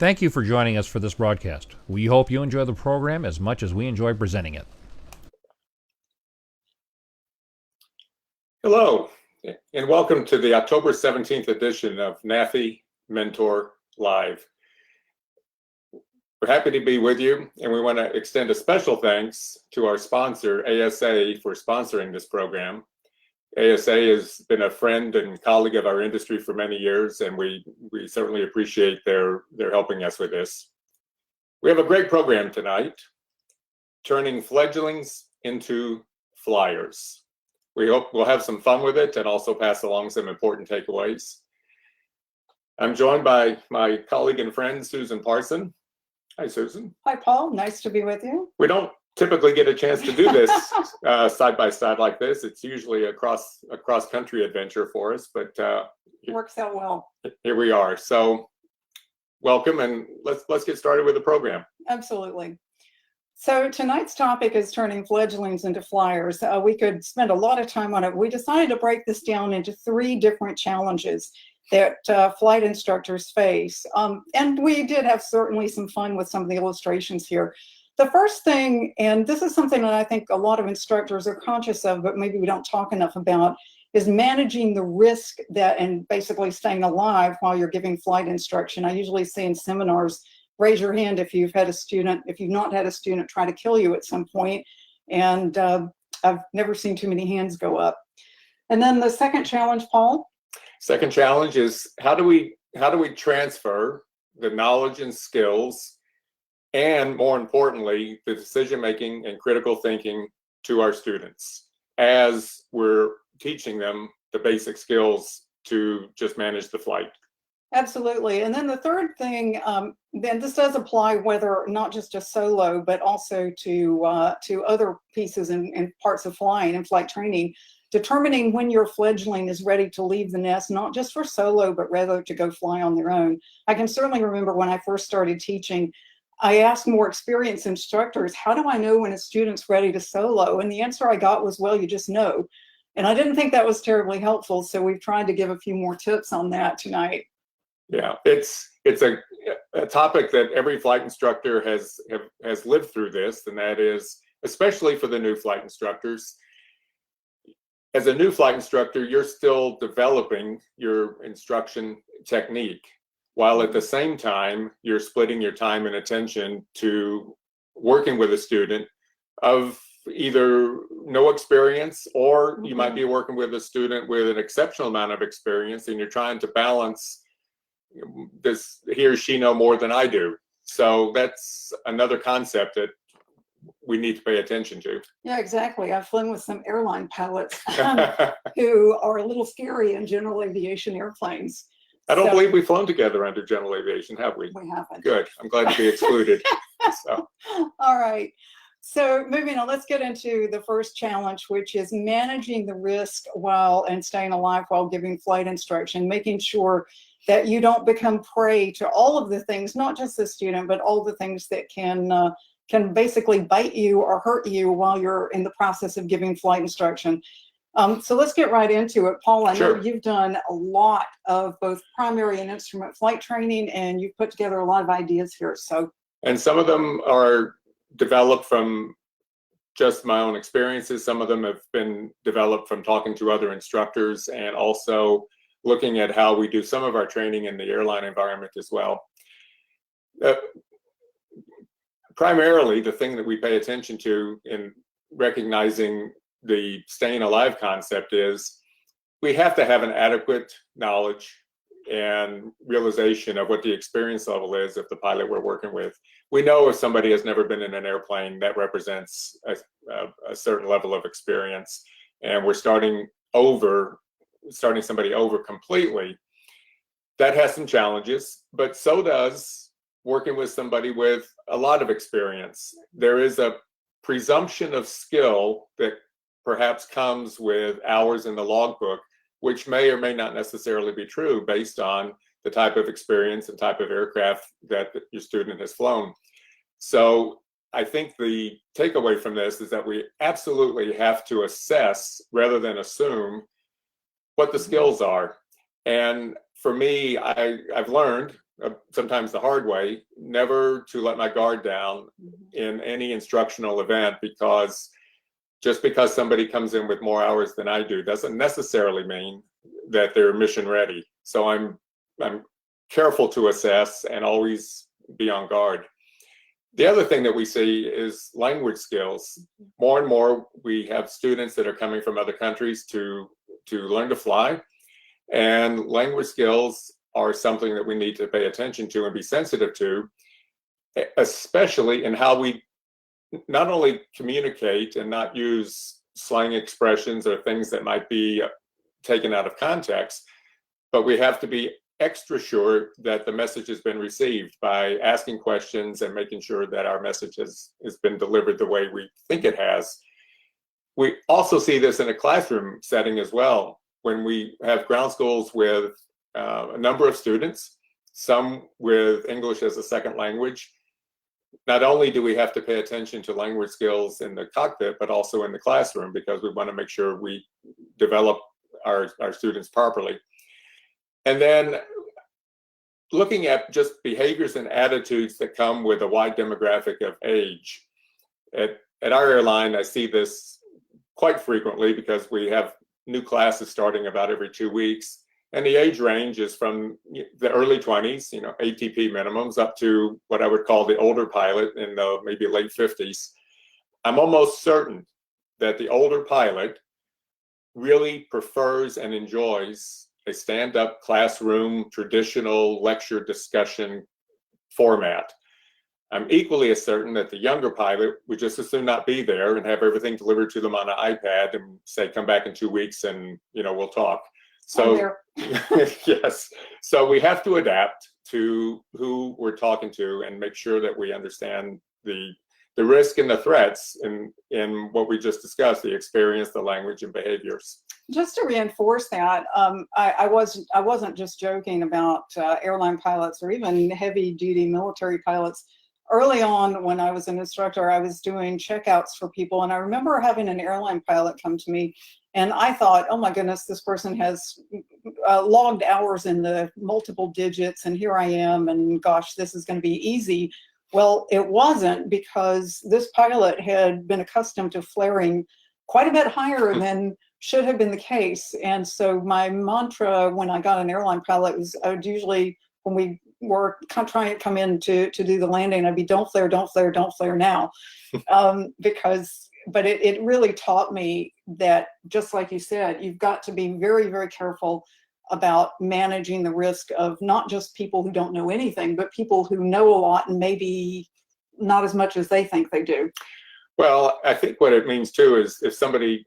Thank you for joining us for this broadcast. We hope you enjoy the program as much as we enjoy presenting it. Hello, and welcome to the October 17th edition of NAFI Mentor Live. We're happy to be with you, and we want to extend a special thanks to our sponsor, ASA, for sponsoring this program. ASA has been a friend and colleague of our industry for many years, and we certainly appreciate their helping us with this. We have a great program tonight, turning fledglings into flyers. We hope we'll have some fun with it and also pass along some important takeaways. I'm joined by my colleague and friend, Susan Parson. Hi, Susan. Hi, Paul. Nice to be with you. We don't typically get a chance to do this side by side like this. It's usually a cross-country adventure for us, but it works out well. Here we are. So welcome, and let's get started with the program. Absolutely. So tonight's topic is turning fledglings into flyers. We could spend a lot of time on it. We decided to break this down into 3 different challenges that flight instructors face. And we did have certainly some fun with some of the illustrations here. The first thing, and this is something that I think a lot of instructors are conscious of, but maybe we don't talk enough about, is managing the risk that and basically staying alive while you're giving flight instruction. I usually see in seminars, raise your hand if you've had a student, if you've not had a student try to kill you at some point. And I've never seen too many hands go up. And then the second challenge, Paul? Second challenge is how do we transfer the knowledge and skills, and more importantly, the decision-making and critical thinking to our students as we're teaching them the basic skills to just manage the flight. Absolutely. And then the third thing, then this does apply whether not just to solo, but also to other pieces and parts of flying and flight training, determining when your fledgling is ready to leave the nest, not just for solo, but rather to go fly on their own. I can certainly remember when I first started teaching, I asked more experienced instructors, how do I know when a student's ready to solo? And the answer I got was, well, you just know. And I didn't think that was terribly helpful, so we've tried to give a few more tips on that tonight. Yeah, it's a topic that every flight instructor has lived through this, and that is, especially for the new flight instructors. As a new flight instructor, you're still developing your instruction technique, while at the same time, you're splitting your time and attention to working with a student of either no experience, or you might be working with a student with an exceptional amount of experience, and you're trying to balance this, he or she know more than I do. So that's another concept that we need to pay attention to. Yeah, exactly. I've flown with some airline pilots who are a little scary in general aviation airplanes. I don't believe we've flown together under general aviation, have we? We haven't. Good. I'm glad to be excluded. So. All right. So moving on, let's get into the first challenge, which is managing the risk and staying alive while giving flight instruction, making sure that you don't become prey to all of the things, not just the student, but all the things that can basically bite you or hurt you while you're in the process of giving flight instruction. So let's get right into it. Paul, I know you've done a lot of both primary and instrument flight training, and you've put together a lot of ideas here. And some of them are developed from just my own experiences. Some of them have been developed from talking to other instructors, and also looking at how we do some of our training in the airline environment as well. Primarily, the thing that we pay attention to in recognizing the staying alive concept is we have to have an adequate knowledge and realization of what the experience level is of the pilot we're working with. We know if somebody has never been in an airplane, that represents a certain level of experience, and we're starting somebody over completely. That has some challenges, but so does working with somebody with a lot of experience. There is a presumption of skill that perhaps comes with hours in the logbook, which may or may not necessarily be true based on the type of experience and type of aircraft that your student has flown. So I think the takeaway from this is that we absolutely have to assess rather than assume what the skills are. And for me, I've learned sometimes the hard way, never to let my guard down in any instructional event, because just because somebody comes in with more hours than I do doesn't necessarily mean that they're mission ready. So I'm careful to assess and always be on guard. The other thing that we see is language skills. More and more, we have students that are coming from other countries to learn to fly, and language skills are something that we need to pay attention to and be sensitive to, especially in how we not only communicate and not use slang expressions or things that might be taken out of context, but we have to be extra sure that the message has been received by asking questions and making sure that our message has been delivered the way we think it has. We also see this in a classroom setting as well, when we have ground schools with a number of students, some with English as a second language. Not only do we have to pay attention to language skills in the cockpit, but also in the classroom, because we want to make sure we develop our students properly. And then looking at just behaviors and attitudes that come with a wide demographic of age. At our airline, I see this quite frequently because we have new classes starting about every 2 weeks. And the age range is from the early 20s, ATP minimums, up to what I would call the older pilot in the maybe late 50s. I'm almost certain that the older pilot really prefers and enjoys a stand-up classroom, traditional lecture discussion format. I'm equally as certain that the younger pilot would just as soon not be there and have everything delivered to them on an iPad and say, come back in 2 weeks and we'll talk. So yes, so we have to adapt to who we're talking to and make sure that we understand the risk and the threats in what we just discussed, the experience, the language, and behaviors. Just to reinforce that, I wasn't just joking about airline pilots or even heavy-duty military pilots. Early on, when I was an instructor, I was doing checkouts for people, and I remember having an airline pilot come to me, and I thought, oh my goodness, this person has logged hours in the multiple digits, and here I am, and gosh, this is going to be easy. Well, it wasn't, because this pilot had been accustomed to flaring quite a bit higher than should have been the case. And so my mantra when I got an airline pilot was, I would usually, when we were trying to come in to do the landing, I'd be, don't flare, don't flare, don't flare now. But it really taught me that, just like you said, you've got to be very, very careful about managing the risk of not just people who don't know anything, but people who know a lot and maybe not as much as they think they do. Well, I think what it means too is if somebody,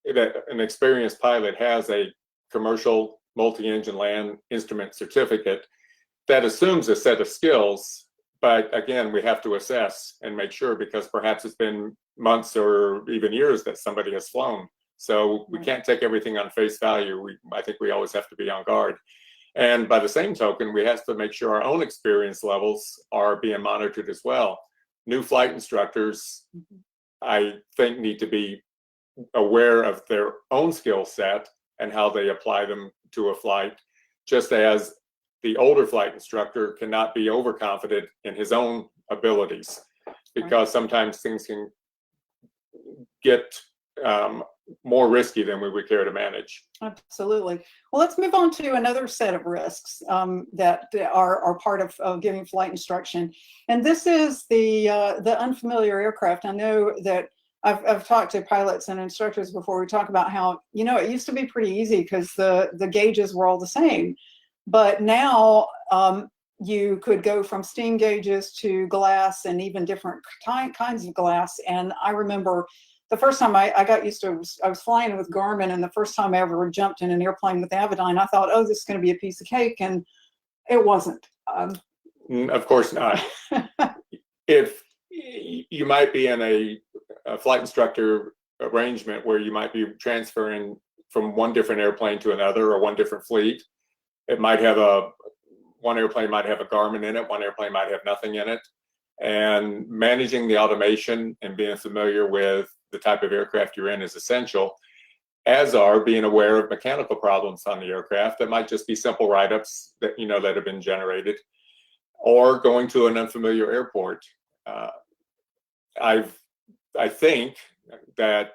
an experienced pilot, has a commercial multi-engine land instrument certificate, that assumes a set of skills. But again, we have to assess and make sure, because perhaps it's been months or even years that somebody has flown. So we can't take everything on face value. I think we always have to be on guard. And by the same token, we have to make sure our own experience levels are being monitored as well. New flight instructors, I think, need to be aware of their own skill set and how they apply them to a flight, just as the older flight instructor cannot be overconfident in his own abilities, because sometimes things can get more risky than we would care to manage. Absolutely. Well, let's move on to another set of risks that are part of giving flight instruction. And this is the unfamiliar aircraft. I know that I've talked to pilots and instructors before. We talk about how, it used to be pretty easy because the gauges were all the same. But now you could go from steam gauges to glass and even different kinds of glass. And I remember the first time I got used to, I was flying with Garmin, and the first time I ever jumped in an airplane with Avidyne, I thought, oh, this is going to be a piece of cake, and it wasn't. Of course not. If you might be in a flight instructor arrangement where you might be transferring from one different airplane to another, or one different fleet, it might have one airplane might have a Garmin in it, one airplane might have nothing in it. And managing the automation and being familiar with the type of aircraft you're in is essential, as are being aware of mechanical problems on the aircraft that might just be simple write-ups that that have been generated. or going to an unfamiliar airport. I think that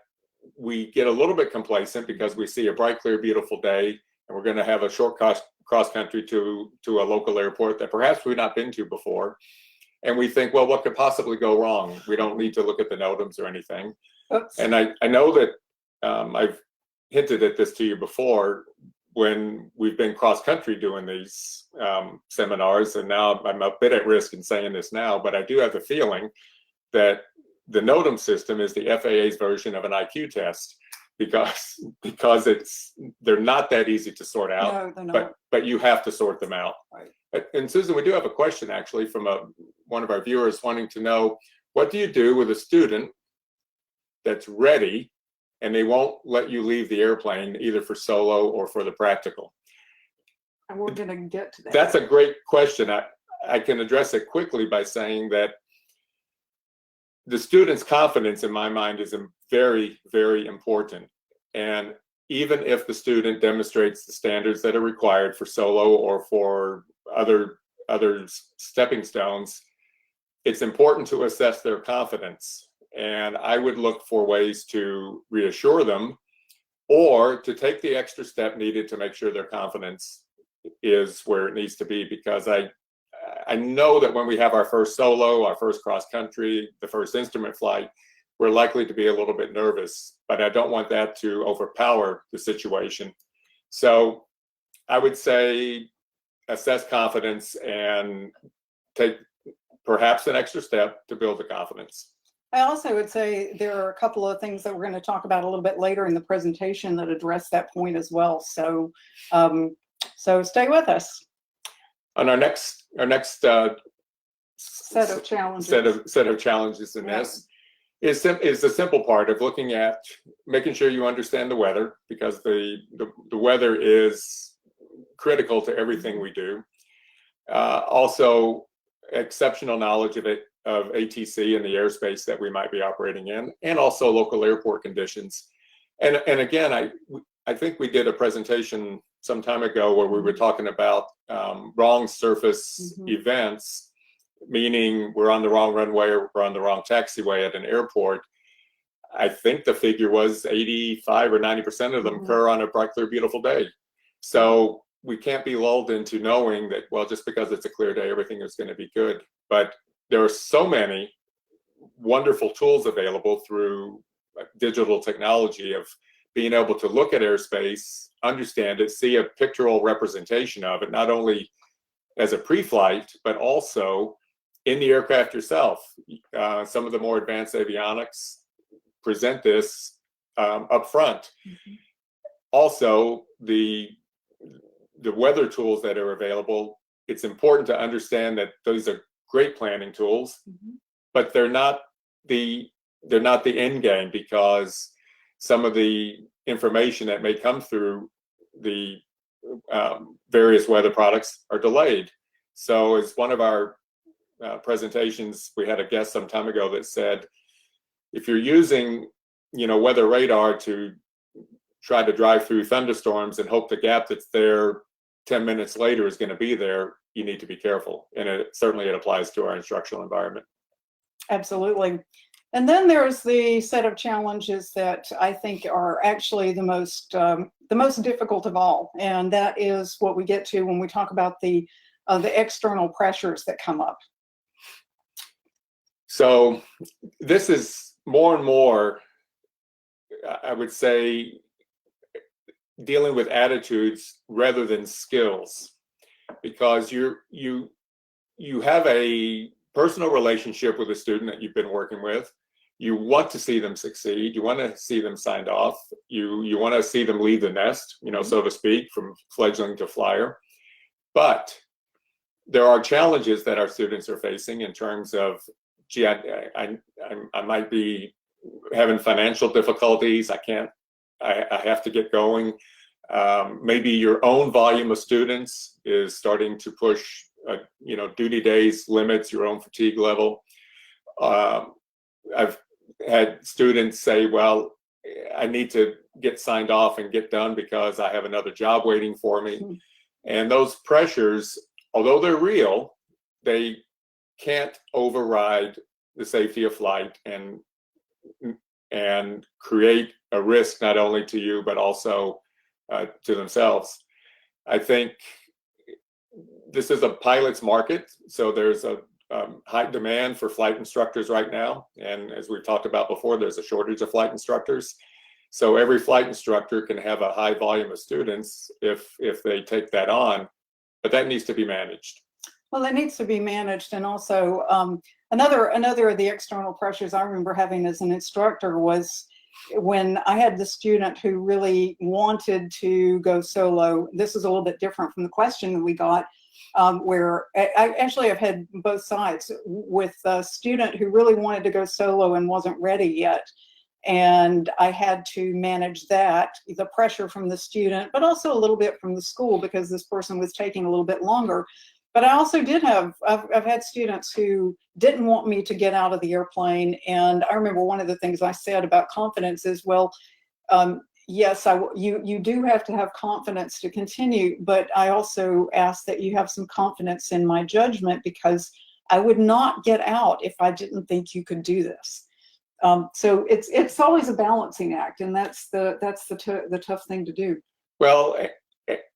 we get a little bit complacent because we see a bright, clear, beautiful day, and we're going to have a short cross country to a local airport that perhaps we've not been to before. And we think, well, what could possibly go wrong? We don't need to look at the NOTAMs or anything. Oops. And I know that I've hinted at this to you before when we've been cross country doing these seminars, and now I'm a bit at risk in saying this now, but I do have the feeling that the NOTAM system is the FAA's version of an IQ test because they're not that easy to sort out. No, they're not. But you have to sort them out. Right. And Susan, we do have a question actually from one of our viewers wanting to know, what do you do with a student that's ready and they won't let you leave the airplane either for solo or for the practical? And we're going to get to that. That's a great question. I can address it quickly by saying that the student's confidence, in my mind, is very, very important. And even if the student demonstrates the standards that are required for solo or for other stepping stones, it's important to assess their confidence. And I would look for ways to reassure them or to take the extra step needed to make sure their confidence is where it needs to be, because I know that when we have our first solo, our first cross country, the first instrument flight, we're likely to be a little bit nervous, but I don't want that to overpower the situation. So I would say assess confidence and take perhaps an extra step to build the confidence. I also would say there are a couple of things that we're going to talk about a little bit later in the presentation that address that point as well. So, so stay with us. On our next set of challenges. Set of challenges in this is the simple part of looking at making sure you understand the weather, because the weather is critical to everything we do. Also, exceptional knowledge of ATC and the airspace that we might be operating in, and also local airport conditions. And again, I think we did a presentation some time ago where we were talking about wrong surface events, meaning we're on the wrong runway or we're on the wrong taxiway at an airport. I think the figure was 85 or 90% of them occur on a bright, clear, beautiful day. So we can't be lulled into knowing that, well, just because it's a clear day, everything is going to be good. But there are so many wonderful tools available through digital technology of being able to look at airspace, understand it, see a pictorial representation of it, not only as a pre-flight, but also in the aircraft yourself. Some of the more advanced avionics present this up front. Also, the weather tools that are available, it's important to understand that those are great planning tools, but they're not the end game, because some of the information that may come through the various weather products are delayed. So as one of our presentations, we had a guest some time ago that said, if you're using, weather radar to try to drive through thunderstorms and hope the gap that's there 10 minutes later is going to be there, you need to be careful. And it applies to our instructional environment. Absolutely. And then there's the set of challenges that I think are actually the most difficult of all, and that is what we get to when we talk about the external pressures that come up. So this is more and more, I would say, dealing with attitudes rather than skills, because you have a personal relationship with a student that you've been working with. You want to see them succeed. You want to see them signed off. You want to see them leave the nest, so to speak, from fledgling to flyer. But there are challenges that our students are facing in terms of, gee, I might be having financial difficulties. I have to get going. Maybe your own volume of students is starting to push, duty days limits, your own fatigue level. I've had students say, well, I need to get signed off and get done because I have another job waiting for me. And those pressures, although they're real, they can't override the safety of flight and create a risk not only to you but also to themselves. I think this is a pilot's market, so there's a high demand for flight instructors right now, and as we've talked about before, there's a shortage of flight instructors. So every flight instructor can have a high volume of students if they take that on, but that needs to be managed. Well, it needs to be managed, and also another of the external pressures I remember having as an instructor was when I had the student who really wanted to go solo. This is a little bit different from the question that we got, where I actually have had both sides with a student who really wanted to go solo and wasn't ready yet. And I had to manage that, the pressure from the student, but also a little bit from the school because this person was taking a little bit longer. But I also did have, I've had students who didn't want me to get out of the airplane. And I remember one of the things I said about confidence is, well, yes, you do have to have confidence to continue, but I also ask that you have some confidence in my judgment, because I would not get out if I didn't think you could do this. So it's always a balancing act, and that's the tough thing to do. Well,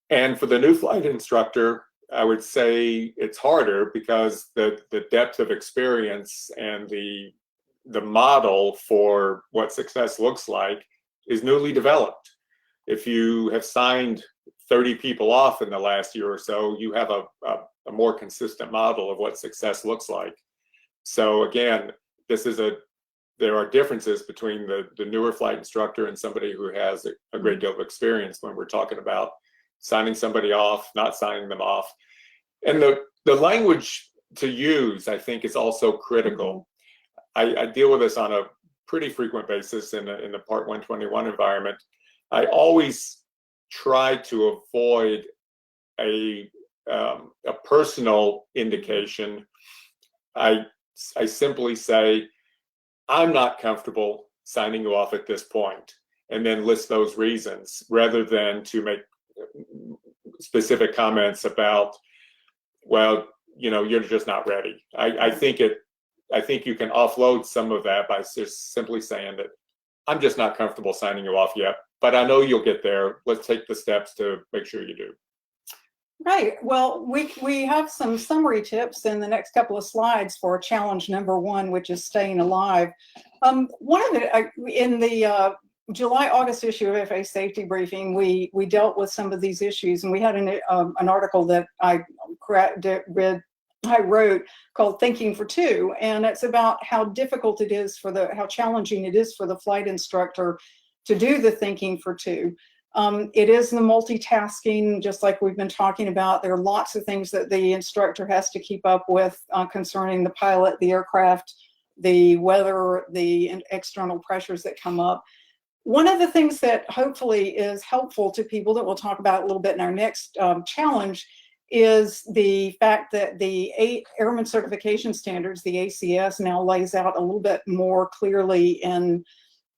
and for the new flight instructor, I would say it's harder because the depth of experience and the model for what success looks like is newly developed. If you have signed 30 people off in the last year or so, you have a more consistent model of what success looks like. So again, there are differences between the newer flight instructor and somebody who has a great deal of experience when we're talking about signing somebody off, not signing them off. And the language to use, I think, is also critical. I deal with this on a pretty frequent basis in the Part 121 environment. I always try to avoid a personal indication. I simply say, I'm not comfortable signing you off at this point, and then list those reasons, rather than to make specific comments about, well, you're just not ready. I think you can offload some of that by just simply saying that I'm just not comfortable signing you off yet, but I know you'll get there. Let's take the steps to make sure you do. Right. Well, we have some summary tips in the next couple of slides for challenge number 1, which is staying alive. One of the in the July-August issue of FAA Safety Briefing, we dealt with some of these issues, and we had an article that I wrote called "Thinking for Two," and it's about how difficult it is how challenging it is for the flight instructor to do the thinking for two. It is the multitasking, just like we've been talking about. There are lots of things that the instructor has to keep up with concerning the pilot, the aircraft, the weather, the external pressures that come up. One of the things that hopefully is helpful to people that we'll talk about a little bit in our next challenge is the fact that the Airman Certification Standards, the ACS, now lays out a little bit more clearly and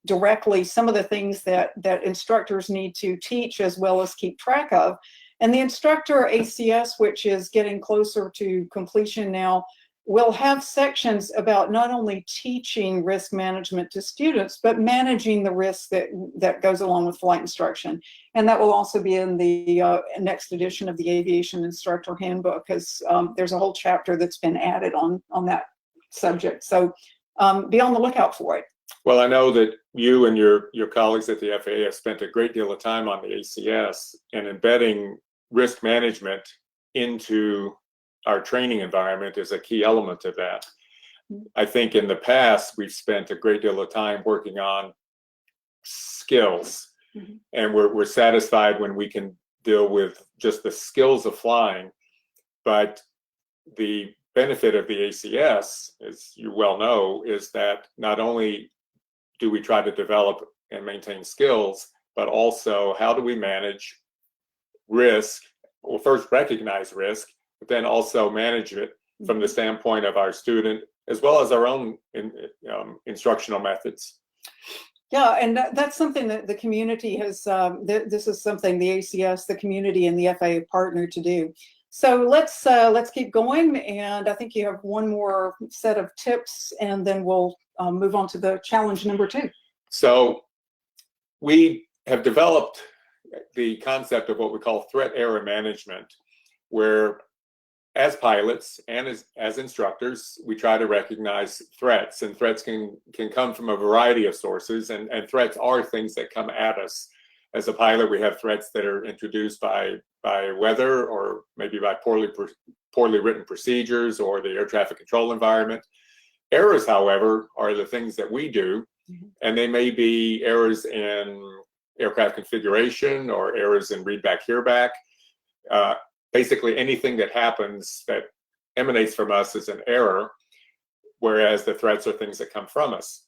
directly some of the things that instructors need to teach as well as keep track of. And the Instructor ACS, which is getting closer to completion now, will have sections about not only teaching risk management to students, but managing the risk that goes along with flight instruction. And that will also be in the next edition of the Aviation Instructor Handbook, because there's a whole chapter that's been added on that subject. So be on the lookout for it. Well, I know that you and your colleagues at the FAA have spent a great deal of time on the ACS, and embedding risk management into our training environment is a key element of that. I think in the past, we've spent a great deal of time working on skills, and we're satisfied when we can deal with just the skills of flying. But the benefit of the ACS, as you well know, is that not only do we try to develop and maintain skills, but also how do we manage risk? Well, first recognize risk, but then also manage it from the standpoint of our student, as well as our own instructional methods. Yeah, and that's something that the community has, this is something the ACS, the community, and the FAA partnered to do. So let's keep going, and I think you have one more set of tips, and then we'll move on to the challenge number 2. So we have developed the concept of what we call threat error management, where as pilots and as instructors, we try to recognize threats, and threats can come from a variety of sources, and threats are things that come at us. As a pilot, we have threats that are introduced by weather, or maybe by poorly written procedures, or the air traffic control environment. Errors, however, are the things that we do, and they may be errors in aircraft configuration or errors in read back, hear back. Basically anything that happens that emanates from us is an error, whereas the threats are things that come from us.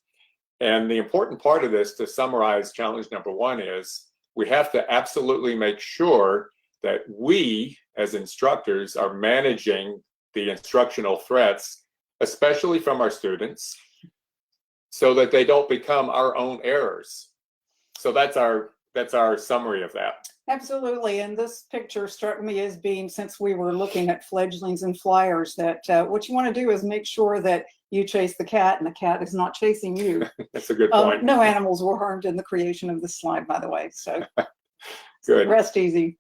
And the important part of this, to summarize challenge number 1, is we have to absolutely make sure that we, as instructors, are managing the instructional threats, especially from our students, so that they don't become our own errors. So that's our summary of that. Absolutely, and this picture struck me as being, since we were looking at fledglings and flyers, that what you want to do is make sure that you chase the cat and the cat is not chasing you. That's a good point. No animals were harmed in the creation of this slide, by the way, so good. Rest easy.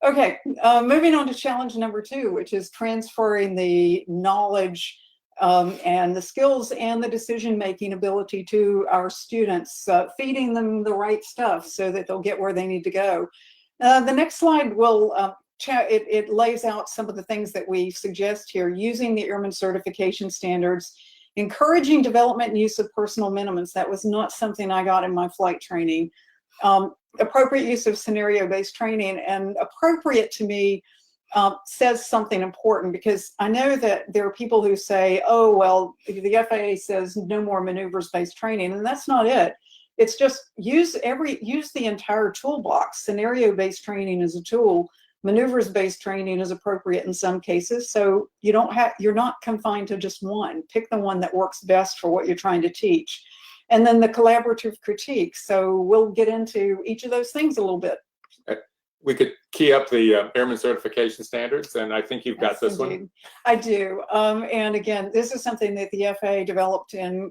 Okay, moving on to challenge number 2, which is transferring the knowledge and the skills and the decision-making ability to our students, feeding them the right stuff so that they'll get where they need to go. The next slide will, it lays out some of the things that we suggest here: using the Airman certification standards, encouraging development and use of personal minimums. That was not something I got in my flight training. Appropriate use of scenario-based training, and appropriate to me says something important, because I know that there are people who say, oh, well, the FAA says no more maneuvers-based training, and that's not it. It's just use the entire toolbox. Scenario-based training is a tool. Maneuvers-based training is appropriate in some cases, so you're not confined to just one. Pick the one that works best for what you're trying to teach. And then the collaborative critique. So we'll get into each of those things a little bit. We could key up the Airman certification standards, and I think you've got Yes, this indeed. one. I do. And again, this is something that the FAA developed in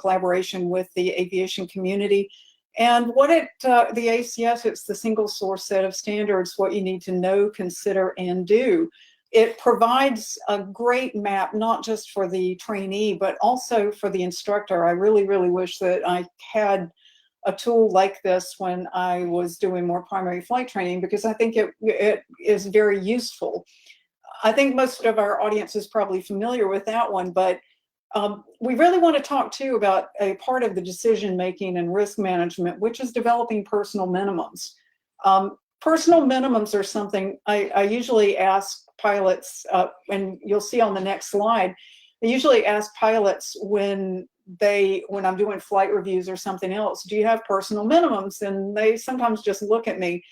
collaboration with the aviation community. And what the ACS, it's the single source set of standards, what you need to know, consider, and do. It provides a great map, not just for the trainee, but also for the instructor. I really, really wish that I had a tool like this when I was doing more primary flight training, because I think it is very useful. I think most of our audience is probably familiar with that one, but we really want to talk too about a part of the decision making and risk management, which is developing personal minimums. Personal minimums are something I usually ask pilots, and you'll see on the next slide, I usually ask pilots when I'm doing flight reviews or something else, do you have personal minimums? And they sometimes just look at me.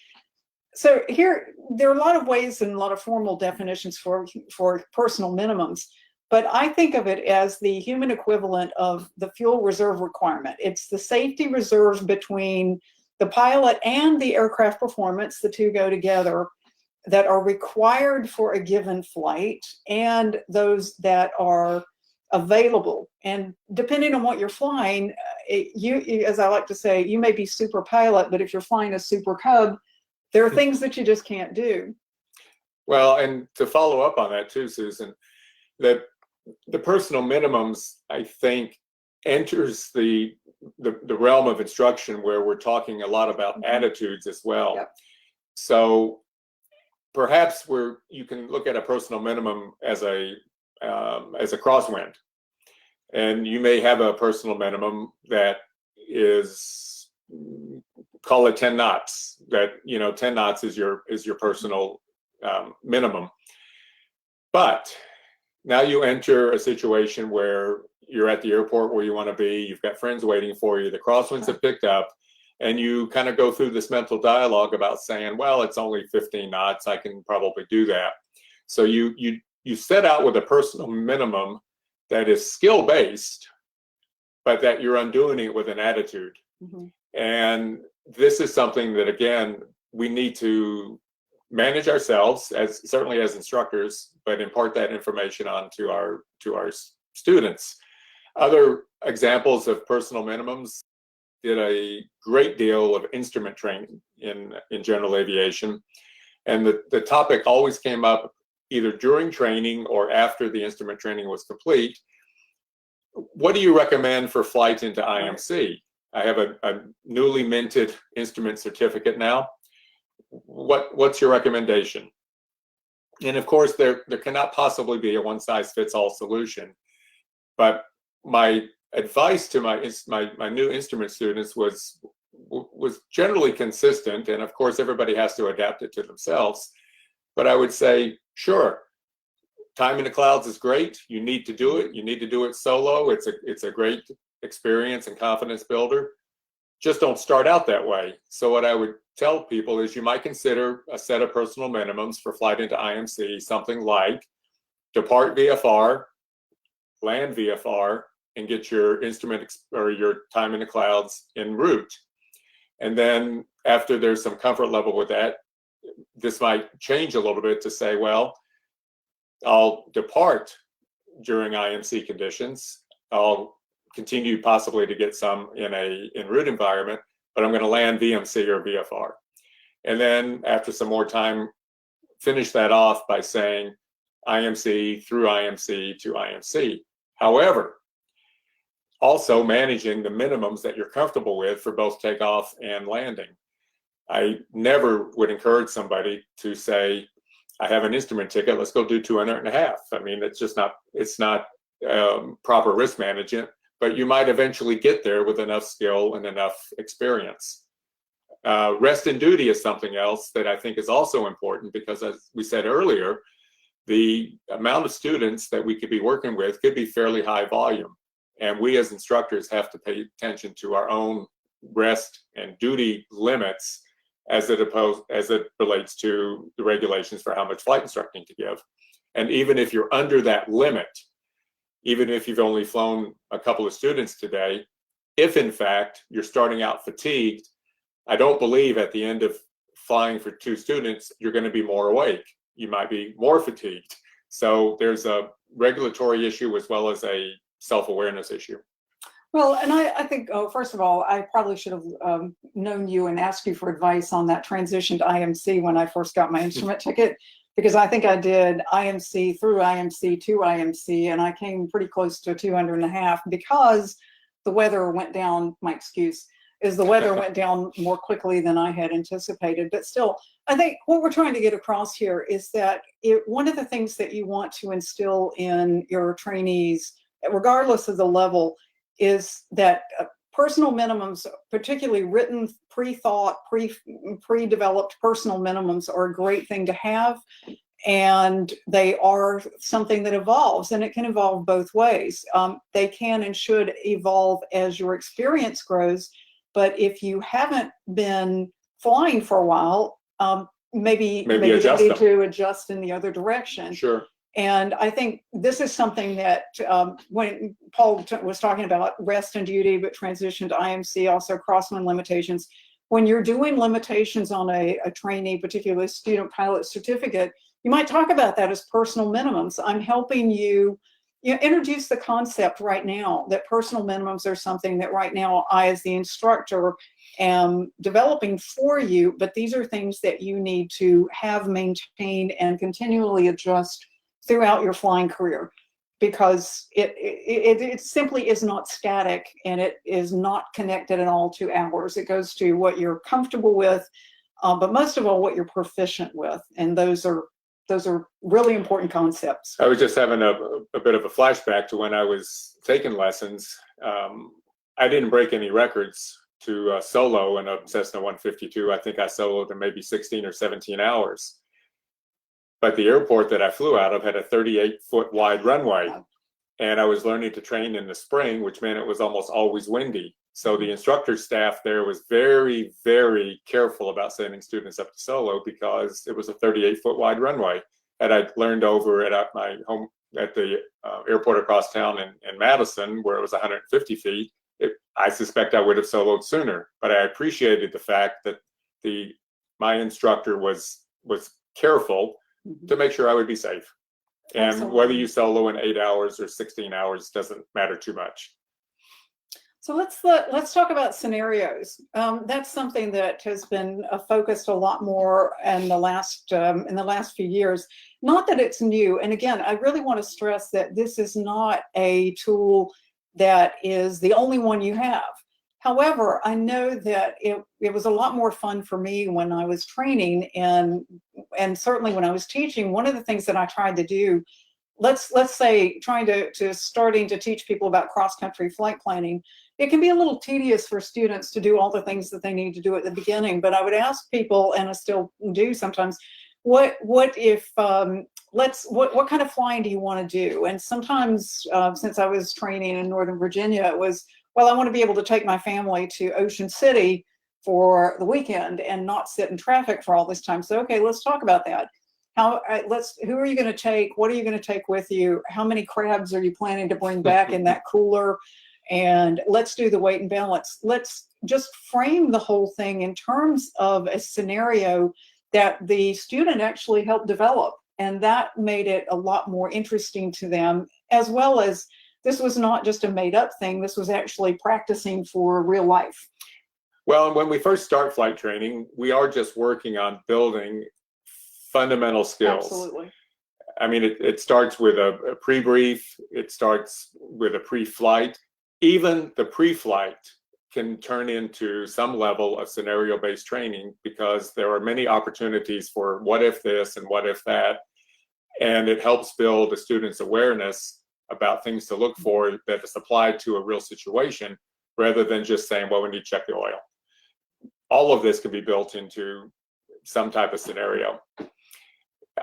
So here, there are a lot of ways and a lot of formal definitions for personal minimums, but I think of it as the human equivalent of the fuel reserve requirement. It's the safety reserve between the pilot and the aircraft performance, the two go together, that are required for a given flight, and those that are available. And depending on what you're flying, as I like to say, you may be super pilot, but if you're flying a super cub, there are things that you just can't do. Well, and to follow up on that too, Susan, the personal minimums, I think, enters the realm of instruction where we're talking a lot about attitudes as well. Yep. So perhaps you can look at a personal minimum as a crosswind, and you may have a personal minimum that is, call it 10 knots. That 10 knots is your personal minimum. But now you enter a situation where you're at the airport where you want to be. You've got friends waiting for you. The crosswinds have picked up. And you kind of go through this mental dialogue about saying, well, it's only 15 knots. I can probably do that. So you set out with a personal minimum that is skill-based, but that you're undoing it with an attitude. Mm-hmm. And this is something that, again, we need to manage ourselves as certainly as instructors, but impart that information on to our students. Other examples of personal minimums: did a great deal of instrument training in general aviation, and the topic always came up either during training or after the instrument training was complete. What do you recommend for flight into IMC? I have a newly minted instrument certificate now. What's your recommendation? And of course, there cannot possibly be a one-size-fits-all solution. But my advice to my new instrument students was generally consistent, and of course, everybody has to adapt it to themselves. But I would say, sure, time in the clouds is great. You need to do it. You need to do it solo. It's a great experience and confidence builder. Just don't start out that way. So what I would tell people is you might consider a set of personal minimums for flight into IMC, something like depart VFR, land VFR, and get your instrument or your time in the clouds en route. And then after there's some comfort level with that, this might change a little bit to say, well, I'll depart during IMC conditions. I'll continue possibly to get some in a en route environment, but I'm going to land VMC or VFR. And then after some more time, finish that off by saying IMC through IMC to IMC. However, also managing the minimums that you're comfortable with for both takeoff and landing. I never would encourage somebody to say, I have an instrument ticket, let's go do 2.5. I mean, it's not proper risk management, but you might eventually get there with enough skill and enough experience. Rest and duty is something else that I think is also important, because as we said earlier, the amount of students that we could be working with could be fairly high volume. And we as instructors have to pay attention to our own rest and duty limits as it relates to the regulations for how much flight instructing to give. And even if you're under that limit, even if you've only flown a couple of students today, if in fact you're starting out fatigued, I don't believe at the end of flying for 2 students, you're going to be more awake. You might be more fatigued. So there's a regulatory issue as well as a self-awareness issue. Well, and I think, first of all, I probably should have known you and asked you for advice on that transition to IMC when I first got my instrument ticket, because I think I did IMC through IMC to IMC, and I came pretty close to 200.5 because the weather went down. My excuse is the weather went down more quickly than I had anticipated. But still, I think what we're trying to get across here is that one of the things that you want to instill in your trainees, regardless of the level, is that personal minimums, particularly written, pre-thought, pre-developed personal minimums, are a great thing to have. And they are something that evolves, and it can evolve both ways. They can and should evolve as your experience grows. But if you haven't been flying for a while, maybe you need to adjust in the other direction. Sure. And I think this is something that when Paul was talking about rest and duty, but transition to IMC, also crosswind limitations, when you're doing limitations on a trainee, particularly student pilot certificate, you might talk about that as personal minimums. I'm helping you, introduce the concept right now that personal minimums are something that right now I, as the instructor, am developing for you, but these are things that you need to have maintained and continually adjust throughout your flying career, because it simply is not static, and it is not connected at all to hours. It goes to what you're comfortable with, but most of all what you're proficient with, and those are really important concepts. I was just having a bit of a flashback to when I was taking lessons. I didn't break any records to solo in a Cessna 152. I think I soloed in maybe 16 or 17 hours. But the airport that I flew out of had a 38-foot wide runway, and I was learning to train in the spring, which meant it was almost always windy. So the instructor staff there was very, very careful about sending students up to solo because it was a 38-foot wide runway. And I learned over at my home at the airport across town in Madison, where it was 150 feet. I suspect I would have soloed sooner, but I appreciated the fact that my instructor was was careful to make sure I would be safe. And Absolutely. whether you solo in 8 hours or 16 hours doesn't matter too much. So let's talk about scenarios. That's something that has been focused a lot more in the last few years. Not that it's new. And again, I really want to stress that this is not a tool that is the only one you have. However, I know that it was a lot more fun for me when I was training and certainly when I was teaching. One of the things that I tried to do, let's say trying to starting to teach people about cross-country flight planning, it can be a little tedious for students to do all the things that they need to do at the beginning. But I would ask people, and I still do sometimes, what kind of flying do you want to do? And sometimes, since I was training in Northern Virginia, it was, well, I want to be able to take my family to Ocean City for the weekend and not sit in traffic for all this time. So, okay, let's talk about that. Who are you going to take? What are you going to take with you? How many crabs are you planning to bring back in that cooler? And let's do the weight and balance. Let's just frame the whole thing in terms of a scenario that the student actually helped develop. And that made it a lot more interesting to them, as well as this was not just a made up thing. This was actually practicing for real life. Well, when we first start flight training, we are just working on building fundamental skills. Absolutely. I mean, it starts with a pre-brief. It starts with a pre-flight. Even the pre-flight can turn into some level of scenario-based training, because there are many opportunities for what if this and what if that. And it helps build a student's awareness about things to look for that is applied to a real situation, rather than just saying, well, we need to check the oil. All of this can be built into some type of scenario.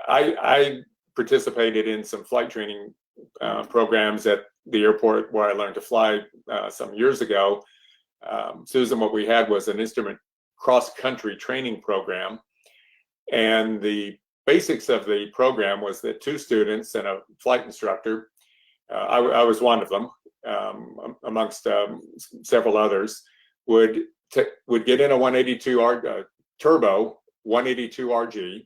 I participated in some flight training programs at the airport where I learned to fly some years ago. Susan, what we had was an instrument cross-country training program. And the basics of the program was that 2 students and a flight instructor, I was one of them, amongst several others, would get in a 182 turbo 182 RG,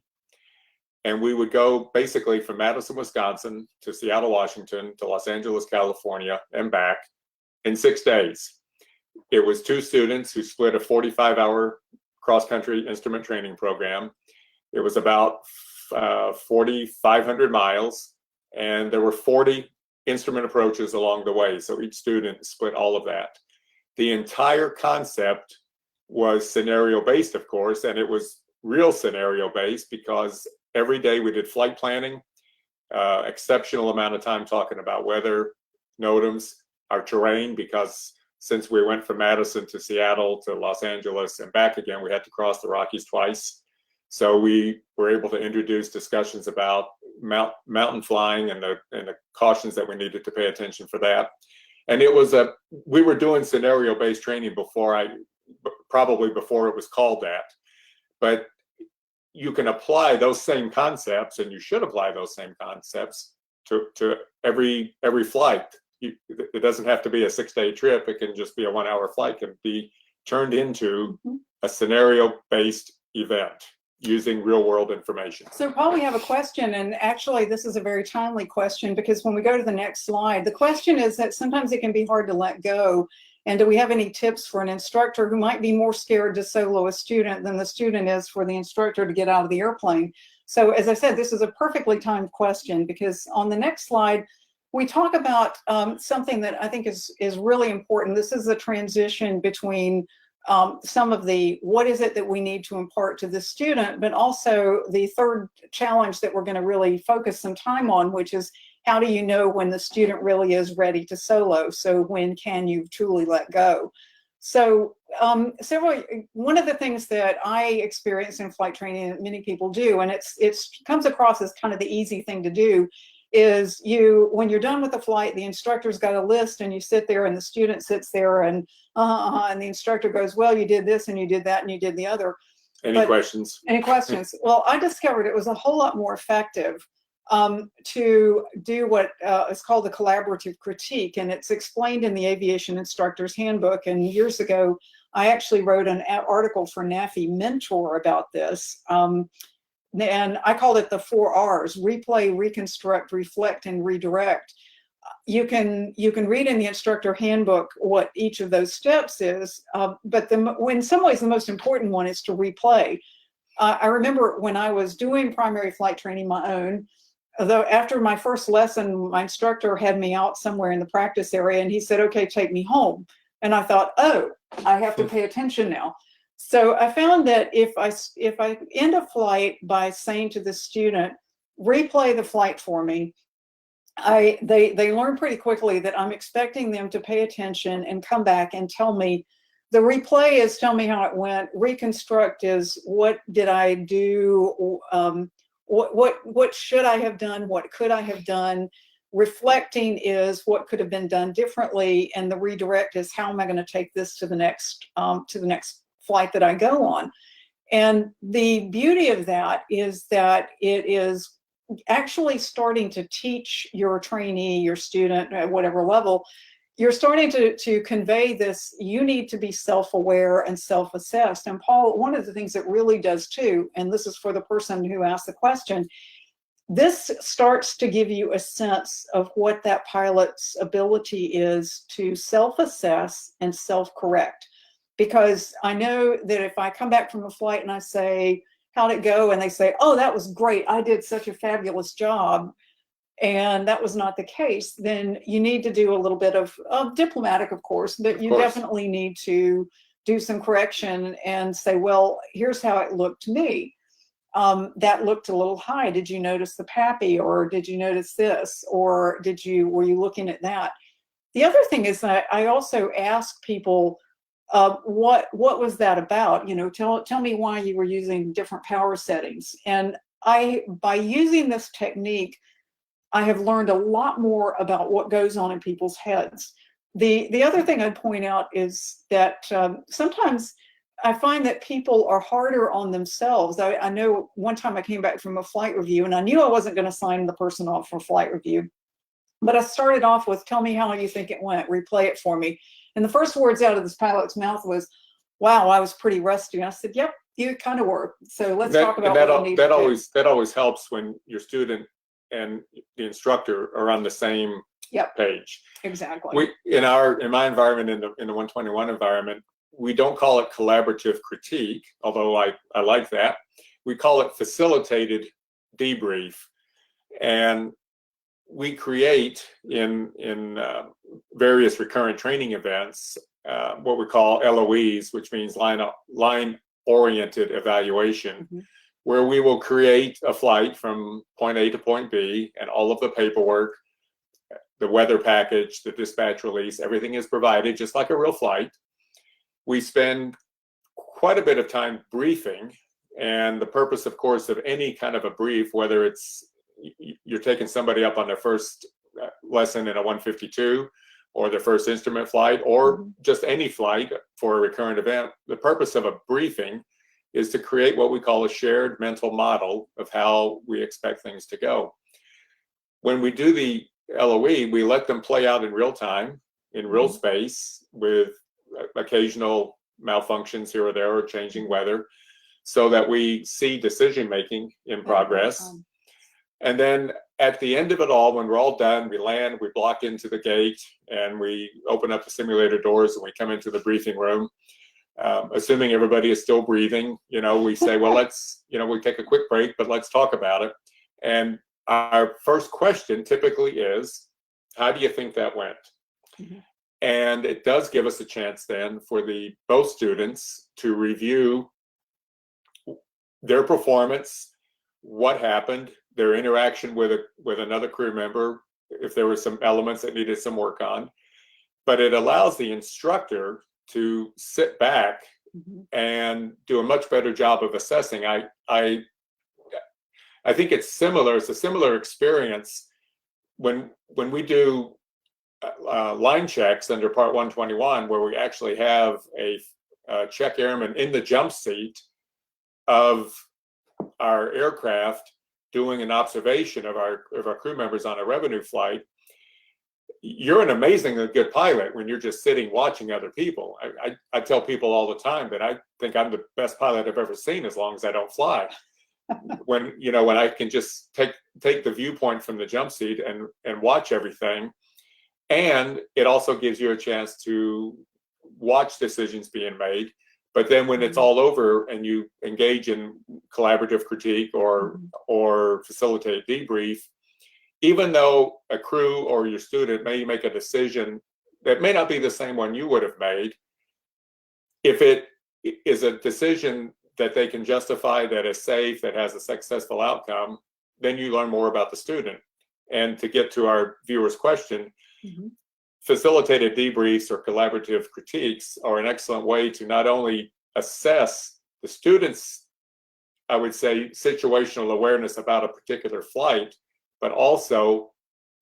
and we would go basically from Madison, Wisconsin to Seattle, Washington to Los Angeles, California, and back in 6 days. It was 2 students who split a 45-hour cross-country instrument training program. It was about 4,500 miles, and there were 40 instrument approaches along the way. So each student split all of that. The entire concept was scenario-based, of course, and it was real scenario-based because every day we did flight planning, exceptional amount of time talking about weather, NOTAMs, our terrain, because since we went from Madison to Seattle to Los Angeles and back again, we had to cross the Rockies twice. So we were able to introduce discussions about mountain flying and the cautions that we needed to pay attention for that. And it was we were doing scenario-based training probably before it was called that. But you can apply those same concepts, and you should apply those same concepts to every flight. It doesn't have to be a 6-day trip. It can just be a 1-hour flight. It can be turned into a scenario-based event using real-world information. So Paul, we have a question, and actually this is a very timely question, because when we go to the next slide, the question is that sometimes it can be hard to let go. And do we have any tips for an instructor who might be more scared to solo a student than the student is for the instructor to get out of the airplane? So as I said, this is a perfectly timed question, because on the next slide, we talk about something that I think is really important. This is the transition between some of the what is it that we need to impart to the student, but also the third challenge that we're going to really focus some time on, which is how do you know when the student really is ready to solo? So when can you truly let go? So one of the things that I experience in flight training that many people do, and it comes across as kind of the easy thing to do, is when you're done with the flight, the instructor's got a list, and you sit there and the student sits there and the instructor goes, well, you did this and you did that and you did the other. Any questions? Any questions? Well, I discovered it was a whole lot more effective to do what is called the collaborative critique, and it's explained in the Aviation Instructor's Handbook. And years ago, I actually wrote an article for NAFI Mentor about this. And I called it the 4 R's: replay, reconstruct, reflect, and redirect. You can read in the instructor handbook what each of those steps is, but in some ways the most important one is to replay. I remember when I was doing primary flight training my own, although after my first lesson, my instructor had me out somewhere in the practice area and he said, okay, take me home. And I thought, oh, I have to pay attention now. So I found that if I end a flight by saying to the student, replay the flight for me, they learn pretty quickly that I'm expecting them to pay attention and come back and tell me. The replay is tell me how it went. Reconstruct is what did I do? What should I have done? What could I have done? Reflecting is what could have been done differently, and the redirect is how am I going to take this to the next flight that I go on. And the beauty of that is that it is actually starting to teach your trainee, your student, at whatever level, you're starting to convey this, you need to be self-aware and self-assessed. And Paul, one of the things it really does too, and this is for the person who asked the question, this starts to give you a sense of what that pilot's ability is to self-assess and self-correct. Because I know that if I come back from a flight and I say, how'd it go? And they say, oh, that was great. I did such a fabulous job. And that was not the case. Then you need to do a little bit of diplomatic, of course, but you definitely need to do some correction and say, well, here's how it looked to me. That looked a little high. Did you notice the PAPI, or did you notice this, or were you looking at that? The other thing is that I also ask people, what was that about? You know, tell me why you were using different power settings. And by using this technique, I have learned a lot more about what goes on in people's heads. The other thing I'd point out is that sometimes I find that people are harder on themselves. I know one time I came back from a flight review and I knew I wasn't going to sign the person off for flight review. But I started off with, tell me how you think it went, replay it for me. And the first words out of this pilot's mouth was, wow, I was pretty rusty. And I said, yep, you kind of were. So let's talk about what we need to do. That always helps when your student and the instructor are on the same page. Exactly. In my environment, in the 121 environment, we don't call it collaborative critique, although I like that. We call it facilitated debrief. And we create in various recurrent training events what we call LOEs, which means line-oriented evaluation, where we will create a flight from point A to point B, and all of the paperwork, the weather package, the dispatch release, everything is provided just like a real flight. We spend quite a bit of time briefing, and the purpose, of course, of any kind of a brief, whether it's you're taking somebody up on their first lesson in a 152 or their first instrument flight, or just any flight for a recurrent event, the purpose of a briefing is to create what we call a shared mental model of how we expect things to go. When we do the LOE, we let them play out in real time, in real space, with occasional malfunctions here or there, or changing weather, so that we see decision-making in progress. And then at the end of it all, when we're all done, we land, we block into the gate, and we open up the simulator doors, and we come into the briefing room. Assuming everybody is still breathing, we say, well, let's, we take a quick break, but let's talk about it. And our first question typically is, how do you think that went? And it does give us a chance then for both students to review their performance, what happened, their interaction with another crew member, if there were some elements that needed some work on. But it allows the instructor to sit back and do a much better job of assessing. I think it's similar. It's a similar experience when we do line checks under Part 121, where we actually have a check airman in the jump seat of our aircraft doing an observation of our crew members on a revenue flight. You're an amazingly good pilot when you're just sitting watching other people. I tell people all the time that I think I'm the best pilot I've ever seen, as long as I don't fly. when when I can just take the viewpoint from the jump seat and watch everything. And it also gives you a chance to watch decisions being made. But then when it's all over and you engage in collaborative critique or facilitate debrief, even though a crew or your student may make a decision that may not be the same one you would have made, if it is a decision that they can justify, that is safe, that has a successful outcome, then you learn more about the student. And to get to our viewer's question, facilitated debriefs or collaborative critiques are an excellent way to not only assess the student's, I would say, situational awareness about a particular flight, but also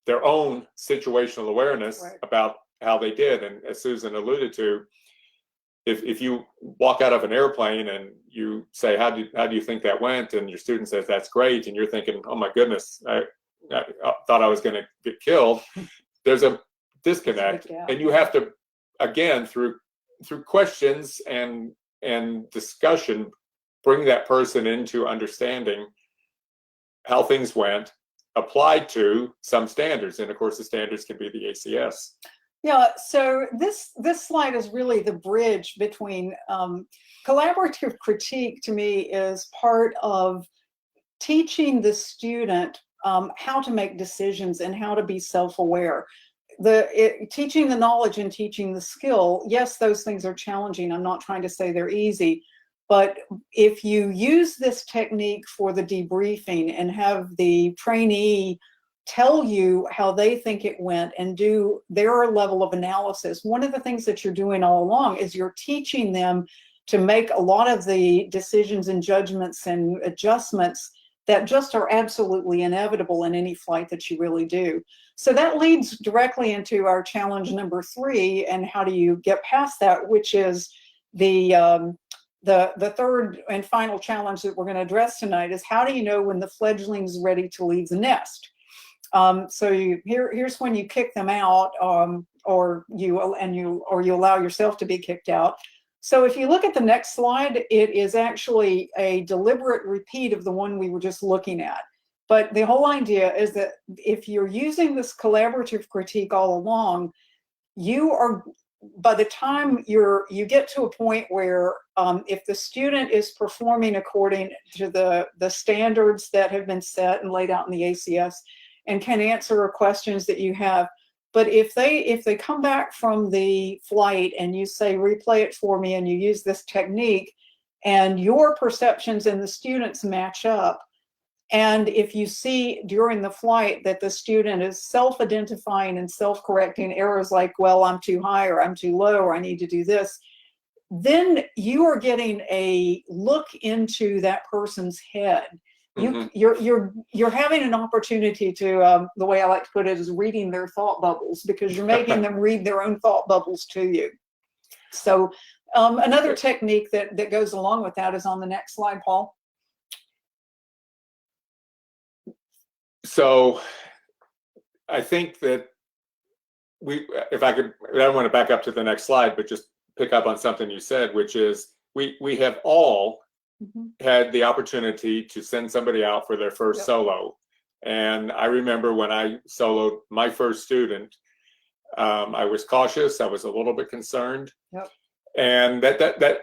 their own situational awareness about how they did. And as Susan alluded to, if you walk out of an airplane and you say, how do you think that went? And your student says, that's great. And you're thinking, oh my goodness, I thought I was going to get killed. There's a disconnect. And you have to, again, through questions and discussion, bring that person into understanding how things went, applied to some standards. And of course, the standards can be the ACS. Yeah, so this slide is really the bridge between collaborative critique. To me, is part of teaching the student how to make decisions and how to be self-aware. Teaching the knowledge and teaching the skill, yes, those things are challenging. I'm not trying to say they're easy, but if you use this technique for the debriefing and have the trainee tell you how they think it went and do their level of analysis, one of the things that you're doing all along is you're teaching them to make a lot of the decisions and judgments and adjustments that just are absolutely inevitable in any flight that you really do. So that leads directly into our challenge number 3, and how do you get past that, which is the third and final challenge that we're going to address tonight, is how do you know when the fledgling's ready to leave the nest? So here's when you kick them out, or you allow yourself to be kicked out. So if you look at the next slide, it is actually a deliberate repeat of the one we were just looking at. But the whole idea is that if you're using this collaborative critique all along, you are, by the time you get to a point where if the student is performing according to the standards that have been set and laid out in the ACS, and can answer questions that you have. But if they come back from the flight and you say, replay it for me, and you use this technique, and your perceptions and the students match up, and if you see during the flight that the student is self-identifying and self-correcting errors like, well, I'm too high, or I'm too low, or I need to do this, then you are getting a look into that person's head. You're having an opportunity to, the way I like to put it is reading their thought bubbles, because you're making them read their own thought bubbles to you. So another technique that goes along with that is on the next slide, Paul. So I think that if I don't want to back up to the next slide, but just pick up on something you said, which is we have all had the opportunity to send somebody out for their first solo. And I remember when I soloed my first student, I was cautious. I was a little bit concerned. And that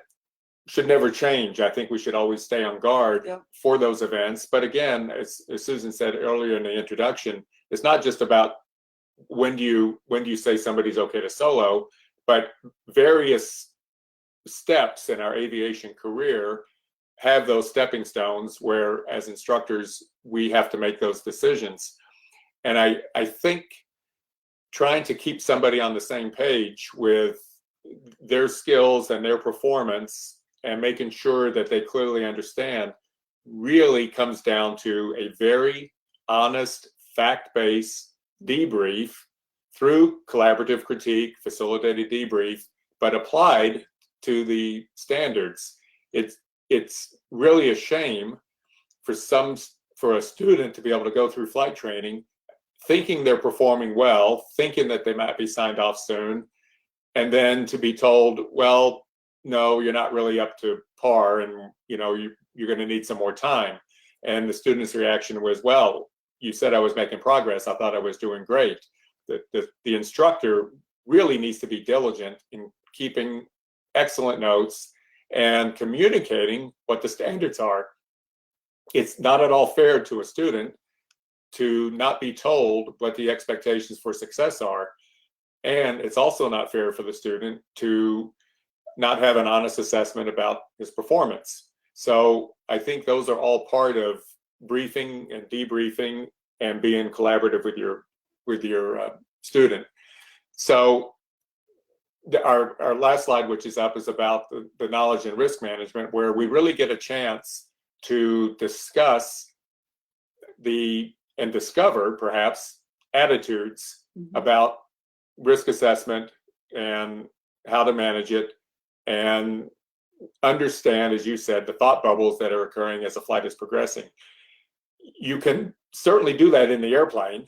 should never change. I think we should always stay on guard for those events. But again, as Susan said earlier in the introduction, it's not just about when do you say somebody's okay to solo, but various steps in our aviation career have those stepping stones where, as instructors, we have to make those decisions. And I think trying to keep somebody on the same page with their skills and their performance, and making sure that they clearly understand, really comes down to a very honest, fact-based debrief through collaborative critique, facilitated debrief, but applied to the standards. It's really a shame for a student to be able to go through flight training thinking they're performing well, thinking that they might be signed off soon, and then to be told, well, no, you're not really up to par, and you're going to need some more time. And the student's reaction was, well, you said I was making progress. I thought I was doing great. The instructor really needs to be diligent in keeping excellent notes and communicating what the standards are. It's not at all fair to a student to not be told what the expectations for success are. And it's also not fair for the student to not have an honest assessment about his performance. So I think those are all part of briefing and debriefing and being collaborative with your student. So our last slide, which is up, is about the knowledge and risk management, where we really get a chance to discuss and discover perhaps attitudes about risk assessment and how to manage it, and understand, as you said, the thought bubbles that are occurring as a flight is progressing. You can certainly do that in the airplane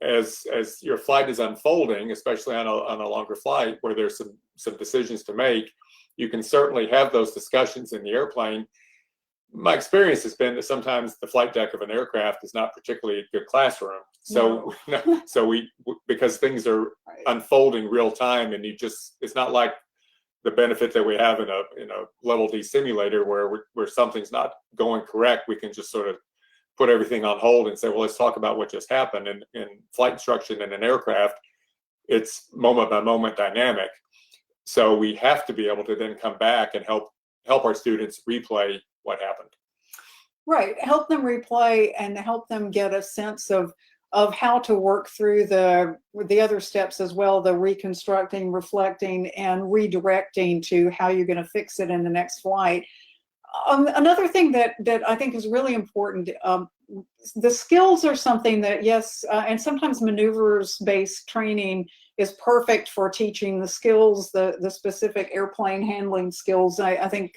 as your flight is unfolding, especially on a longer flight where there's some decisions to make. You can certainly have those discussions in the airplane. My experience has been that sometimes the flight deck of an aircraft is not particularly a good classroom. So, because things are unfolding real time, and it's not like the benefit that we have in a level D simulator where something's not going correct. We can just sort of put everything on hold and say, well, let's talk about what just happened. And in flight instruction in an aircraft, it's moment by moment dynamic. So we have to be able to then come back and help our students replay what happened. Right, help them replay and help them get a sense of how to work through the other steps as well, the reconstructing, reflecting, and redirecting to how you're going to fix it in the next flight. Another thing that I think is really important, the skills are something that, yes, and sometimes maneuvers-based training is perfect for teaching the skills, the specific airplane handling skills. I think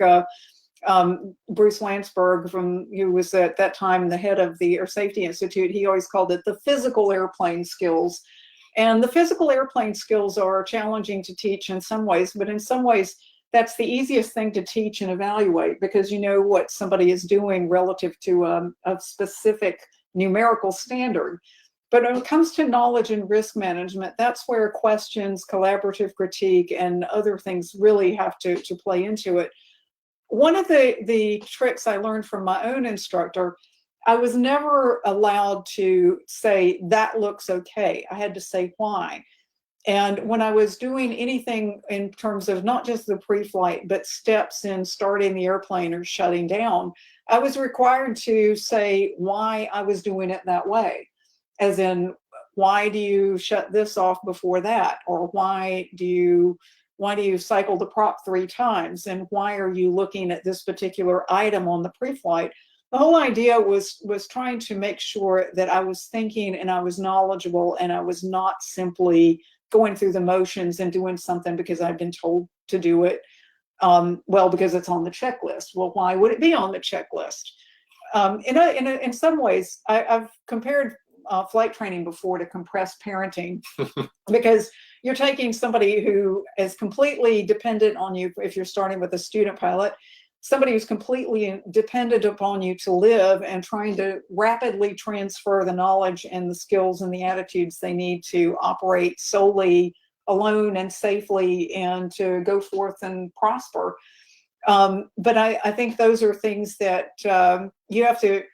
Bruce Landsberg, who was at that time the head of the Air Safety Institute, he always called it the physical airplane skills. And the physical airplane skills are challenging to teach in some ways, but in some ways, that's the easiest thing to teach and evaluate, because you know what somebody is doing relative to a specific numerical standard. But when it comes to knowledge and risk management, that's where questions, collaborative critique, and other things really have to play into it. One of the tricks I learned from my own instructor, I was never allowed to say, that looks okay. I had to say why. And when I was doing anything in terms of not just the pre-flight, but steps in starting the airplane or shutting down, I was required to say why I was doing it that way. As in, why do you shut this off before that? Or why do you cycle the prop 3 times? And why are you looking at this particular item on the pre-flight? The whole idea was trying to make sure that I was thinking and I was knowledgeable, and I was not simply going through the motions and doing something because I've been told to do it. Well, because it's on the checklist. Well, why would it be on the checklist? In some ways, I've compared flight training before to compressed parenting, because you're taking somebody who is completely dependent on you. If you're starting with a student pilot, somebody who's completely dependent upon you to live, and trying to rapidly transfer the knowledge and the skills and the attitudes they need to operate solely alone and safely, and to go forth and prosper. But I think those are things that you have to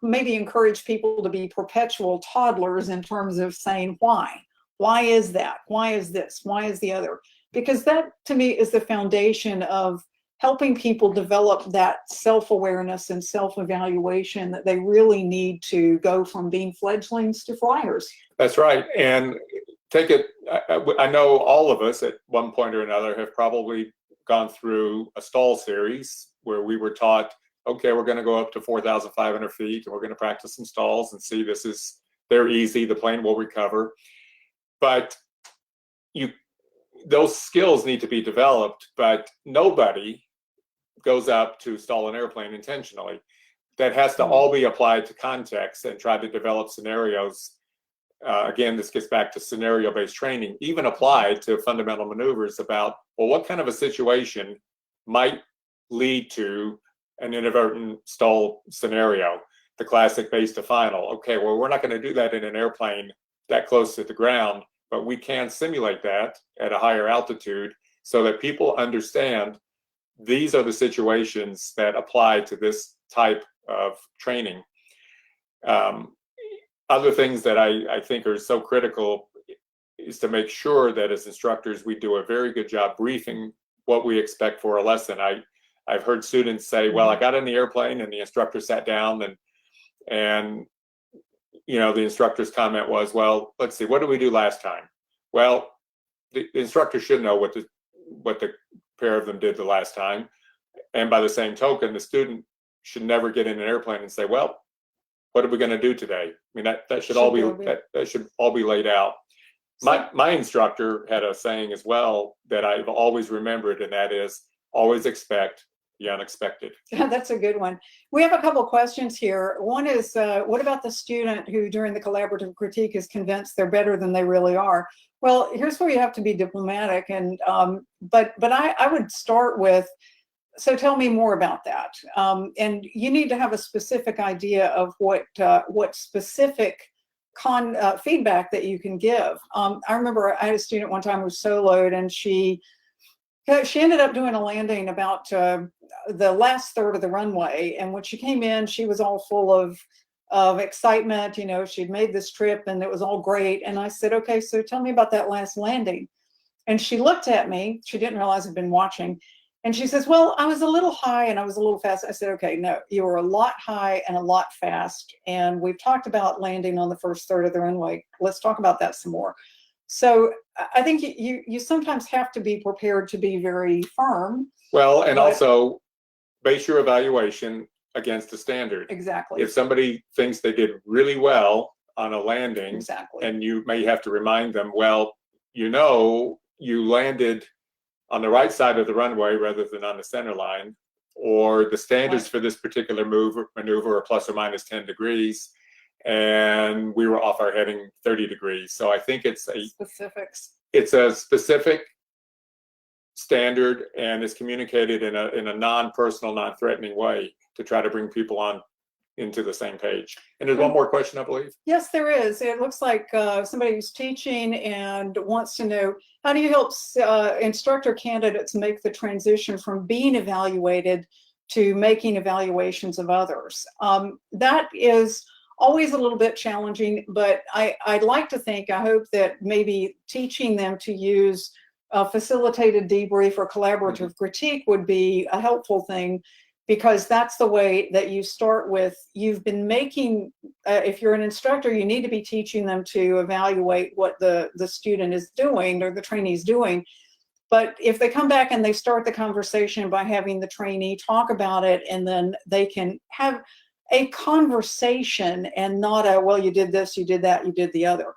maybe encourage people to be perpetual toddlers in terms of saying why. Why is that? Why is this? Why is the other? Because that, to me, is the foundation of helping people develop that self-awareness and self-evaluation that they really need to go from being fledglings to flyers. That's right. And I know all of us at one point or another have probably gone through a stall series where we were taught, okay, we're going to go up to 4,500 feet and we're going to practice some stalls and see, they're easy, the plane will recover. But those skills need to be developed, but nobody goes up to stall an airplane intentionally. That has to all be applied to context and try to develop scenarios. Again, this gets back to scenario-based training, even applied to fundamental maneuvers about, well, what kind of a situation might lead to an inadvertent stall scenario, the classic base to final. Okay, well, we're not going to do that in an airplane that close to the ground, but we can simulate that at a higher altitude so that people understand these are the situations that apply to this type of training. Other things that I think are so critical is to make sure that as instructors, we do a very good job briefing what we expect for a lesson. I've heard students say, well, I got in the airplane and the instructor sat down and you know, the instructor's comment was, well, let's see, what did we do last time? Well, the instructor should know what the pair of them did the last time. And by the same token, the student should never get in an airplane and say, well, what are we going to do today? I mean, that should all be that should all be laid out. My instructor had a saying as well that I've always remembered, and that is always expect the unexpected. Yeah, that's a good one. We have a couple questions here. One is, what about the student who during the collaborative critique is convinced they're better than they really are? Well, here's where you have to be diplomatic, and but I would start with, so tell me more about that. And you need to have a specific idea of what specific feedback that you can give. I remember I had a student one time who was soloed, and she ended up doing a landing about the last third of the runway. And when she came in, she was all full of excitement. You know, she'd made this trip and it was all great. And I said, okay, so tell me about that last landing. And she looked at me. She didn't realize I'd been watching. And she says, well, I was a little high and I was a little fast. I said, okay, no, you were a lot high and a lot fast. And we've talked about landing on the first third of the runway. Let's talk about that some more. So I think you sometimes have to be prepared to be very firm. Well, and also base your evaluation against the standard. Exactly. If somebody thinks they did really well on a landing, exactly, and you may have to remind them, well, you know, you landed on the right side of the runway rather than on the center line, or the standards right. for this particular maneuver are plus or minus 10 degrees, and we were off our heading 30 degrees. So I think it's specifics. It's a specific standard, and it's communicated in a non-personal, non-threatening way to try to bring people on into the same page. And there's one more question, I believe. Yes, there is. It looks like somebody who's teaching and wants to know, how do you help instructor candidates make the transition from being evaluated to making evaluations of others? That is always a little bit challenging, but I'd like to think, I hope that maybe teaching them to use a facilitated debrief or collaborative critique would be a helpful thing, because that's the way that you start with, you've been making, if you're an instructor, you need to be teaching them to evaluate what the student is doing or the trainee's doing. But if they come back and they start the conversation by having the trainee talk about it, and then they can have a conversation and not a, well, you did this, you did that, you did the other.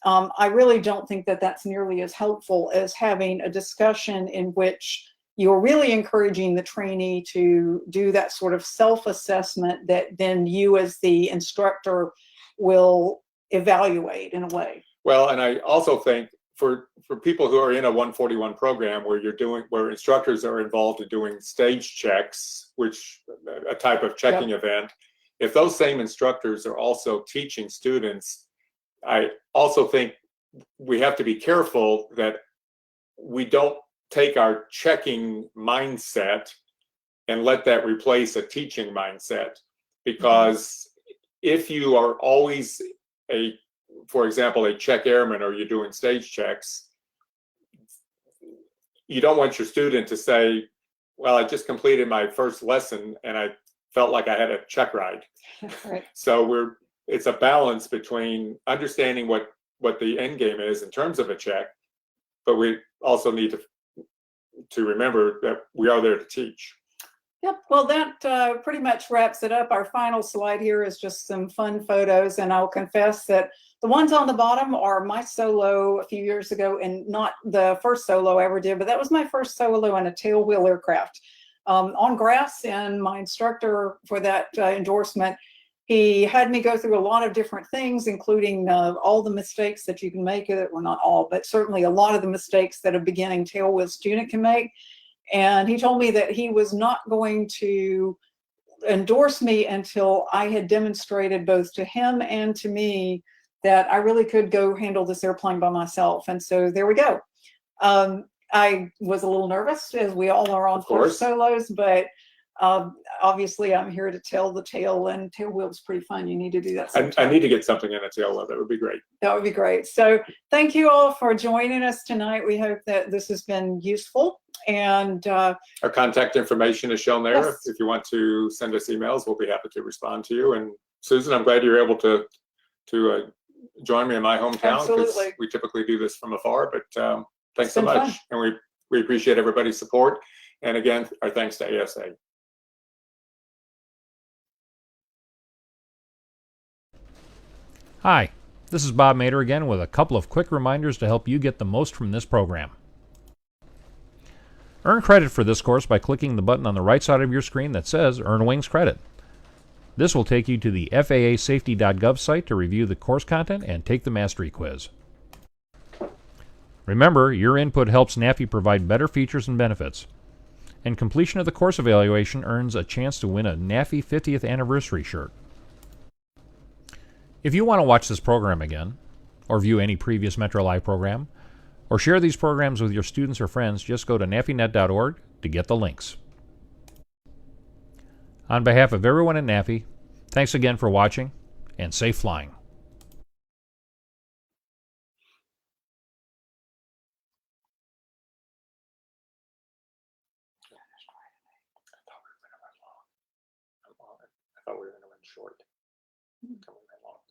I really don't think that that's nearly as helpful as having a discussion in which you're really encouraging the trainee to do that sort of self-assessment that then you as the instructor will evaluate in a way. Well, and I also think for people who are in a 141 program where instructors are involved in doing stage checks, which a type of checking event, if those same instructors are also teaching students, I also think we have to be careful that we don't take our checking mindset and let that replace a teaching mindset. Because if you are always for example, a check airman, or you're doing stage checks, you don't want your student to say, well, I just completed my first lesson and I felt like I had a check ride. Right. So it's a balance between understanding what the end game is in terms of a check, but we also need to remember that we are there to teach. Yep, well, that pretty much wraps it up. Our final slide here is just some fun photos, and I'll confess that the ones on the bottom are my solo a few years ago, and not the first solo I ever did, but that was my first solo in a tailwheel aircraft on grass. And my instructor for that endorsement, he had me go through a lot of different things, including all the mistakes that you can make, well, not all, but certainly a lot of the mistakes that a beginning tailwheel student can make. And he told me that he was not going to endorse me until I had demonstrated both to him and to me that I really could go handle this airplane by myself. And so there we go. I was a little nervous, as we all are on first solos, but obviously I'm here to tell the tale, and tail wheel's pretty fun. You need to do that sometime. I need to get something in a tail wheel. That would be great. That would be great. So thank you all for joining us tonight. We hope that this has been useful. And our contact information is shown there. Yes. If you want to send us emails, we'll be happy to respond to you. And Susan, I'm glad you're able to join me in my hometown. Absolutely. We typically do this from afar, but thanks so been much. fun. And we appreciate everybody's support. And again, our thanks to ASA. Hi, this is Bob Mader again with a couple of quick reminders to help you get the most from this program. Earn credit for this course by clicking the button on the right side of your screen that says Earn Wings Credit. This will take you to the FAAsafety.gov site to review the course content and take the mastery quiz. Remember, your input helps NAFI provide better features and benefits. And completion of the course evaluation earns a chance to win a NAFI 50th anniversary shirt. If you want to watch this program again, or view any previous Metro Live program, or share these programs with your students or friends, just go to nafinet.org to get the links. On behalf of everyone at NAFI, thanks again for watching, and safe flying. I thought we were going to run short. Coming right along.